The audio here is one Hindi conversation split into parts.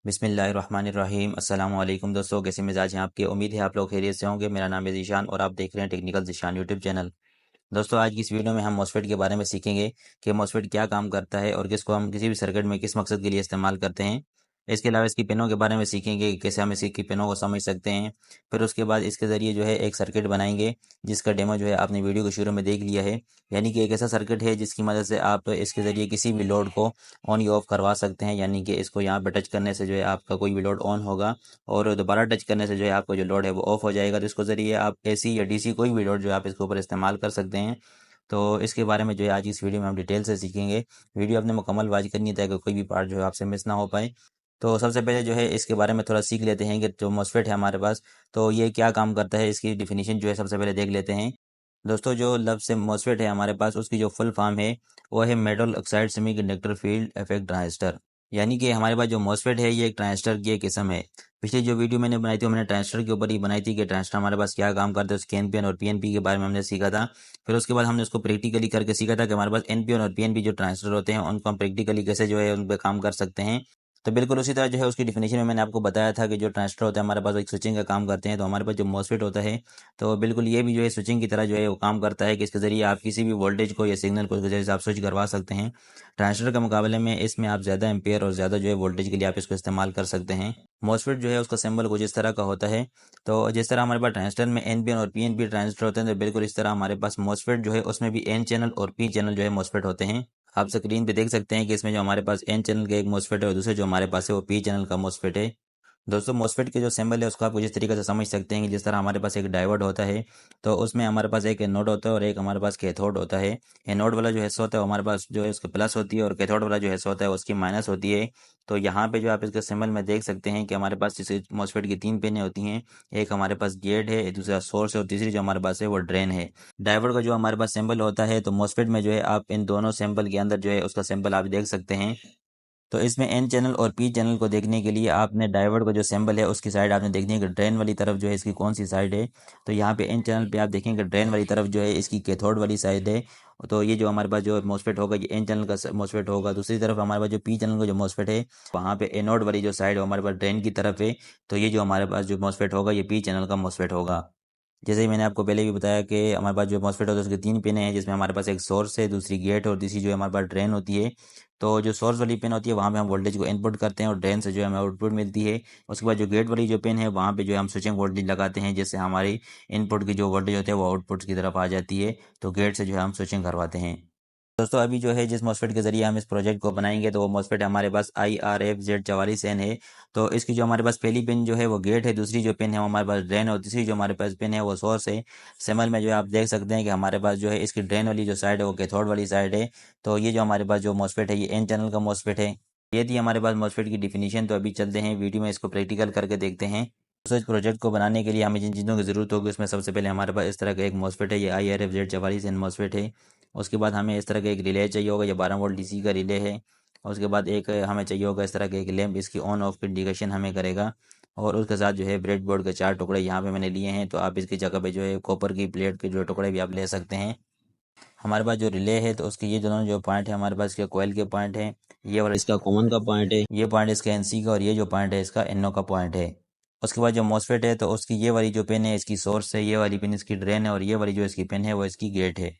बिस्मिल्लाहिर्रहमानिर्रहीम। अस्सलाम वालेकुम दोस्तों, कैसे मिजाज हैं आपके। उम्मीद है आप लोग खैरियत से होंगे। मेरा नाम है ज़ीशान और आप देख रहे हैं टेक्निकल ज़ीशान यूट्यूब चैनल। दोस्तों, आज की इस वीडियो में हम मॉसफेट के बारे में सीखेंगे कि मॉसफेट क्या काम करता है और किसको हम किसी भी सर्किट में किस मकसद के लिए इस्तेमाल करते हैं। इसके अलावा इसकी पिनों के बारे में सीखेंगे कि कैसे हम इसकी पिनों को समझ सकते हैं। फिर उसके बाद इसके ज़रिए जो है एक सर्किट बनाएंगे, जिसका डेमो जो है आपने वीडियो के शुरू में देख लिया है। यानी कि एक ऐसा सर्किट है जिसकी मदद से आप इसके ज़रिए किसी भी लोड को ऑन या ऑफ करवा सकते हैं। यानी कि इसको यहाँ पर टच करने से जो है आपका कोई भी लोड ऑन होगा और दोबारा टच करने से जो है आपका जो लोड है वो ऑफ हो जाएगा। तो इसको ज़रिए आप एसी या डीसी कोई भी लोड जो है आप इसके ऊपर इस्तेमाल कर सकते हैं। तो इसके बारे में जो है आज इस वीडियो में हम डिटेल से सीखेंगे। वीडियो आपने मुकम्मल वॉच करनी है ताकि कोई भी पार्ट जो है आपसे मिस ना हो पाए। तो सबसे पहले जो है इसके बारे में थोड़ा सीख लेते हैं कि जो मॉसफेट है हमारे पास, तो ये क्या काम करता है, इसकी डिफिनीशन जो है सबसे पहले देख लेते हैं। दोस्तों, जो लफ्ज़ से मॉसफेट है हमारे पास, उसकी जो फुल फॉर्म है वो है metal oxide semiconductor field effect transistor. यानी कि हमारे पास जो मॉसफेट है ये एक ट्रांजिस्टर की एक किस्म है। पिछली जो वीडियो मैंने बनाई थी वो मैंने ट्रांजिस्टर के ऊपर ही बनाई थी कि ट्रांजिस्टर हमारे पास क्या काम करता है, उसके एनपीएन और पीएनपी के बारे में हमने सीखा था। फिर उसके बाद हमने उसको प्रैक्टिकली करके सीखा था कि हमारे पास एनपीएन और पीएनपी जो ट्रांजिस्टर होते हैं उनको हम प्रैक्टिकली कैसे जो है उन पर काम कर सकते हैं। तो बिल्कुल उसी तरह जो है उसकी डिफिनेशन में मैंने आपको बताया था कि जो ट्रांजिस्टर होता है हमारे पास वो एक स्विचिंग का काम करते हैं। तो हमारे पास जो मॉसफेट होता है तो बिल्कुल ये भी जो है स्विचिंग की तरह जो है वो काम करता है कि इसके ज़रिए आप किसी भी वोल्टेज को या सिग्नल को इसके ज़रिए से आप स्विच करवा सकते हैं। ट्रांजिस्टर के मुकाबले में इसमें आप ज़्यादा एम्पेयर और ज़्यादा जो है वोल्टेज के लिए आप इसको इस्तेमाल कर सकते हैं। मॉसफेट जो है उसका सिंबल कुछ इस तरह का होता है। तो जिस तरह हमारे पास ट्रांजिस्टर में एनपीएन और पीएनपी ट्रांजिस्टर होते हैं, तो बिल्कुल इस तरह हमारे पास मॉसफेट जो है उसमें भी एन चैनल और पी चैनल जो है मॉसफेट होते हैं। आप स्क्रीन पे देख सकते हैं कि इसमें जो हमारे पास एन चैनल का एक मॉसफेट है और दूसरे जो हमारे पास है वो पी चैनल का मॉसफेट है। दोस्तों, मॉसफेट के जो सिंबल है उसको आप कुछ इस तरीके से समझ सकते हैं कि जिस तरह हमारे पास एक डायोड होता है तो उसमें हमारे पास एक एनोड होता है और एक हमारे पास कैथोड होता है। एनोड वाला जो हिस्सा होता है वो हमारे पास जो है उसका प्लस होती है और कैथोड वाला जो हिस्सा होता है उसकी माइनस होती है। तो यहाँ पे जो आप इसके सिंबल में देख सकते हैं कि हमारे पास जैसे मॉसफेट की तीन पिनें होती हैं। एक हमारे पास गेट है, एक दूसरा सोर्स है और तीसरी जो हमारे पास है वो ड्रेन है। डायोड का जो हमारे पास सिंबल होता है तो मॉसफेट में जो है आप इन दोनों सिंबल के अंदर जो है उसका सिंबल आप देख सकते हैं। तो इसमें एन चैनल और पी चैनल को देखने के लिए आपने डायोड का जो सिंबल है उसकी साइड आपने देखनी है कि ड्रेन वाली तरफ जो है इसकी कौन सी साइड है। तो यहाँ पे एन चैनल पे आप देखेंगे ड्रेन वाली तरफ जो है इसकी कैथोड वाली साइड है। तो ये जो हमारे पास जो मॉसफेट होगा ये एन चैनल का मॉसफेट होगा। दूसरी तरफ हमारे पास जो पी चैनल का जो मॉसफेट है वहाँ पे एनोड वाली जो साइड है वो हमारे पास ड्रेन की तरफ है। तो ये जो हमारे पास जो मॉसफेट होगा ये पी चैनल का मॉसफेट होगा। जैसे ही मैंने आपको पहले भी बताया कि हमारे पास जो मॉसफेट होता है उसके तीन पिन हैं, जिसमें हमारे पास एक सोर्स है, दूसरी गेट और तीसरी जो है हमारे पास ड्रेन होती है। तो जो सोर्स वाली पिन होती है वहाँ पे हम वोल्टेज को इनपुट करते हैं और ड्रेन से जो है हमें आउटपुट मिलती है। उसके बाद जो गेट वाली जो पिन है वहाँ पे जो है हम स्विचिंग वोल्टेज लगाते हैं, जिससे हमारी इनपुट की जो वोल्टेज होती है वो आउटपुट की तरफ आ जाती है। तो गेट से जो है हम स्विचिंग करवाते हैं। दोस्तों, अभी जो है जिस मॉसफेट के ज़रिए हम इस प्रोजेक्ट को बनाएंगे तो वो मॉसफेट हमारे पास IRFZ44N है। तो इसकी जो हमारे पास पहली पिन जो है वो गेट है, दूसरी जो पिन है वो हमारे पास ड्रेन है और तीसरी जो हमारे पास पिन है वो सोर्स है। सिंबल में जो है आप देख सकते हैं कि हमारे पास जो है इसकी ड्रेन वाली जो साइड है वो कैथोड वाली साइड है। तो ये जो हमारे पास जो मॉसफेट है ये एन चैनल का मॉसफेट है। ये थी हमारे पास मॉसफेट की डिफिनीशन। तो अभी चलते हैं वीडियो में इसको प्रैक्टिकल करके देखते हैं। दोस्तों, इस प्रोजेक्ट को बनाने के लिए हमें जिन चीज़ों की ज़रूरत होगी उसमें सबसे पहले हमारे पास इस तरह का एक मॉसफेट है, ये IRFZ44N मॉसफेट है। उसके बाद हमें इस तरह का एक रिले चाहिए होगा, ये 12 वोल्ट डीसी का रिले है। और उसके बाद एक हमें चाहिए होगा इस तरह का एक लैंप, इसकी ऑन ऑफ की इंडिकेशन हमें करेगा। और उसके साथ जो है ब्रेड बोर्ड के 4 टुकड़े यहाँ पे मैंने लिए हैं। तो आप इसकी जगह पे जो है कॉपर की प्लेट के जो टुकड़े भी आप ले सकते हैं। हमारे पास जो रिले है तो उसके ये दोनों जो पॉइंट है हमारे पास इसके कोयल के पॉइंट है। ये वाला इसका कॉमन का पॉइंट है, ये पॉइंट इसका एनसी का और ये जो पॉइंट है इसका एनओ का पॉइंट है। उसके बाद जो मॉसफेट है तो उसकी ये वाली जो पिन है इसकी सोर्स है, ये वाली पिन इसकी ड्रेन है और ये वाली जो इसकी पिन है वो इसकी गेट है।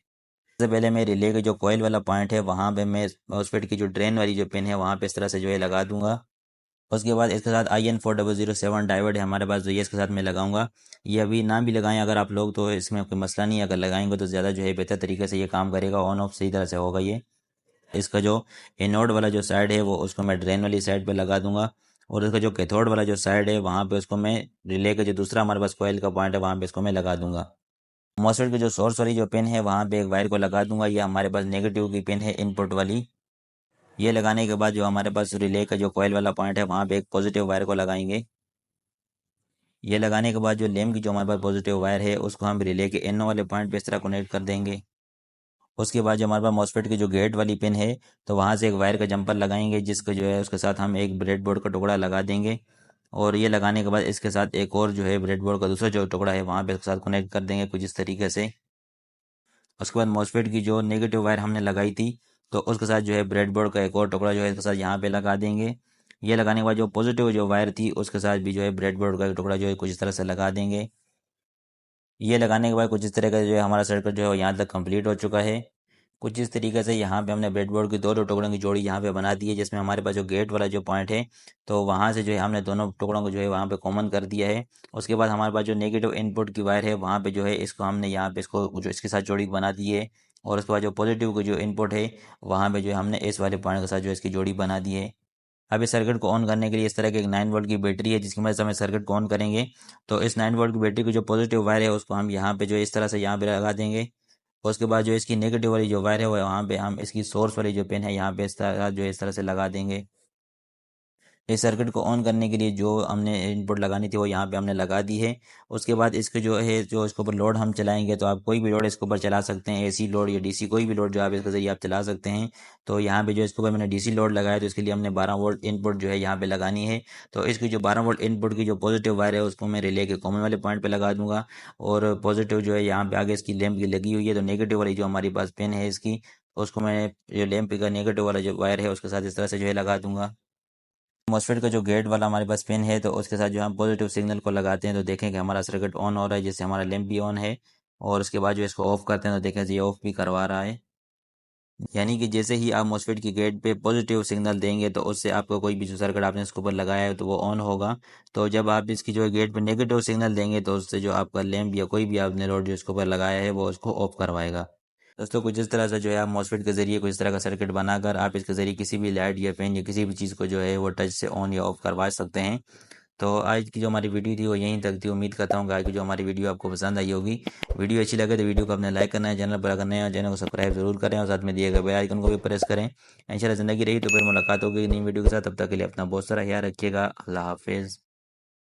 सबसे पहले मैं रिले के जो कोयल वाला पॉइंट है वहाँ पे मैं मॉसफेट की जो ड्रेन वाली जो पिन है वहाँ पे इस तरह से जो है लगा दूंगा। उसके बाद इसके साथ IN4007 डायोड है हमारे पास, जो ये इसके साथ मैं लगाऊंगा। ये अभी ना भी लगाएं अगर आप लोग तो इसमें कोई मसला नहीं है, अगर लगाएंगे तो ज़्यादा जो है बेहतर तरीके से ये काम करेगा, ऑन ऑफ सही तरह से होगा ये। इसका जो एनोड वाला जो साइड है वो उसको मैं ड्रेन वाली साइड पे लगा दूंगा। और इसका जो कैथोड वाला जो साइड है वहाँ पे उसको मैं रिले का जो दूसरा हमारे पास कोयल का पॉइंट है वहाँ पे इसको मैं लगा दूंगा। मॉसफेट की जो सोर्स वाली जो पिन है वहाँ पे एक वायर को लगा दूंगा, ये हमारे पास नेगेटिव की पिन है इनपुट वाली। ये लगाने के बाद जो हमारे पास रिले का जो कॉइल वाला पॉइंट है वहाँ पे एक पॉजिटिव वायर को लगाएंगे। ये लगाने के बाद जो लैम्प की जो हमारे पास पॉजिटिव वायर है उसको हम रिले के एनो वाले पॉइंट पे इस तरह कनेक्ट कर देंगे। उसके बाद जो हमारे पास मॉसफेट की जो गेट वाली पिन है तो वहाँ से एक वायर का जंपर लगाएंगे, जिसको जो है उसके साथ हम एक ब्रेड बोर्ड का टुकड़ा लगा देंगे। और ये लगाने के बाद इसके साथ एक और जो है ब्रेड बोर्ड का दूसरा जो टुकड़ा है वहाँ पे इसके साथ कनेक्ट कर देंगे कुछ इस तरीके से। उसके बाद मॉसफेट की जो नेगेटिव वायर हमने लगाई थी तो उसके साथ जो है ब्रेडबोर्ड का एक और टुकड़ा जो है इसके साथ यहाँ पे लगा देंगे। ये लगाने के बाद जो पॉजिटिव जो वायर थी उसके साथ भी जो है ब्रेडबोर्ड का टुकड़ा जो है कुछ इस तरह से लगा देंगे। ये लगाने के बाद कुछ इस तरह का जो है हमारा सर्किट जो है यहाँ तक कंप्लीट हो चुका है। कुछ इस तरीके से यहाँ पे हमने ब्रेडबोर्ड की दो टुकड़ों की जोड़ी यहाँ पे बना दी है, जिसमें हमारे पास जो गेट वाला जो पॉइंट है तो वहाँ से जो है हमने दोनों टुकड़ों को जो है वहाँ पे कॉमन कर दिया है। उसके बाद हमारे पास जो नेगेटिव इनपुट की वायर है वहाँ पे जो है इसको हमने यहाँ पे इसको जो इसके साथ जोड़ी बना दी है। और उसके बाद जो पॉजिटिव की जो इनपुट है वहाँ पे जो है हमने इस वाले पॉइंट के साथ जो इसकी जोड़ी बना दी है। अब इस सर्किट को ऑन करने के लिए इस तरह की एक 9 वोल्ट की बैटरी है जिसकी मदद से हम इस सर्किट को ऑन करेंगे। तो इस 9 वोल्ट की बैटरी की जो पॉजिटिव वायर है उसको हम यहाँ पे जो इस तरह से यहाँ पे लगा देंगे। उसके बाद जो इसकी नेगेटिव वाली जो वायर है वो वहाँ पे हम इसकी सोर्स वाली जो पिन है यहाँ पे इस तरह जो इस तरह से लगा देंगे। इस सर्किट को ऑन करने के लिए जो हमने इनपुट लगानी थी वो यहाँ पे हमने लगा दी है। उसके बाद इसके जो है जो इसके ऊपर लोड हम चलाएंगे तो आप कोई भी लोड इसके ऊपर चला सकते हैं, एसी लोड या डीसी कोई भी लोड जो आप इसके ज़रिए आप चला सकते हैं। तो यहाँ पे जो इसके ऊपर मैंने डीसी लोड लगाया तो इसके लिए हमने 12 वोल्ट इनपुट जो है यहाँ पे लगानी है। तो इसकी जो 12 वोल्ट इनपुट की जो पॉजिटिव वायर है उसको मैं रिले के कॉमन वाले पॉइंट पे लगा दूंगा। और पॉजिटिव जो है यहाँ पे आगे इसकी लैंप की लगी हुई है, तो नेगेटिव वाली जो हमारी पास पिन है इसकी उसको मैं जो लैंप का नेगेटिव वाला जो वायर है उसके साथ इस तरह से जो है लगा दूंगा। मॉसफेट का जो गेट वाला हमारे पास पिन है तो उसके साथ जो हम पॉजिटिव सिग्नल को लगाते हैं तो देखें कि हमारा सर्किट ऑन हो रहा है, जिससे हमारा लैंप भी ऑन है। और उसके बाद जो इसको ऑफ करते हैं तो देखें ये ऑफ भी करवा रहा है। यानी कि जैसे ही आप मॉसफेट की गेट पे पॉजिटिव सिग्नल देंगे तो उससे आपका कोई भी जो सर्किट आपने इसके ऊपर लगाया है तो वो ऑन होगा। तो जब आप इसकी जो गेट पे नेगेटिव सिग्नल देंगे तो उससे जो आपका लैंप या कोई भी आपने लोड जो इसके ऊपर लगाया है वो उसको ऑफ करवाएगा। दोस्तों कुछ इस तरह से जो है आप मॉसफेट के जरिए कुछ इस तरह का सर्किट बनाकर आप इसके जरिए किसी भी लाइट या फैन या किसी भी चीज़ को जो है वो टच से ऑन या ऑफ करवा सकते हैं। तो आज की जो हमारी वीडियो थी वो यहीं तक थी। उम्मीद करता हूँ कि आज की जो हमारी वीडियो आपको पसंद आई होगी। वीडियो अच्छी लगे तो वीडियो को अपने लाइक करना है, चैनल पर करना है, चैनल को सब्सक्राइब जरूर करें और साथ में दिए गए बेल आइकन को भी प्रेस करें। इंशाल्लाह ज़िंदगी रही तो फिर मुलाकात होगी नई वीडियो के साथ। तब तक के लिए अपना बहुत सारा ख्याल रखिएगा। अल्लाह हाफिज़।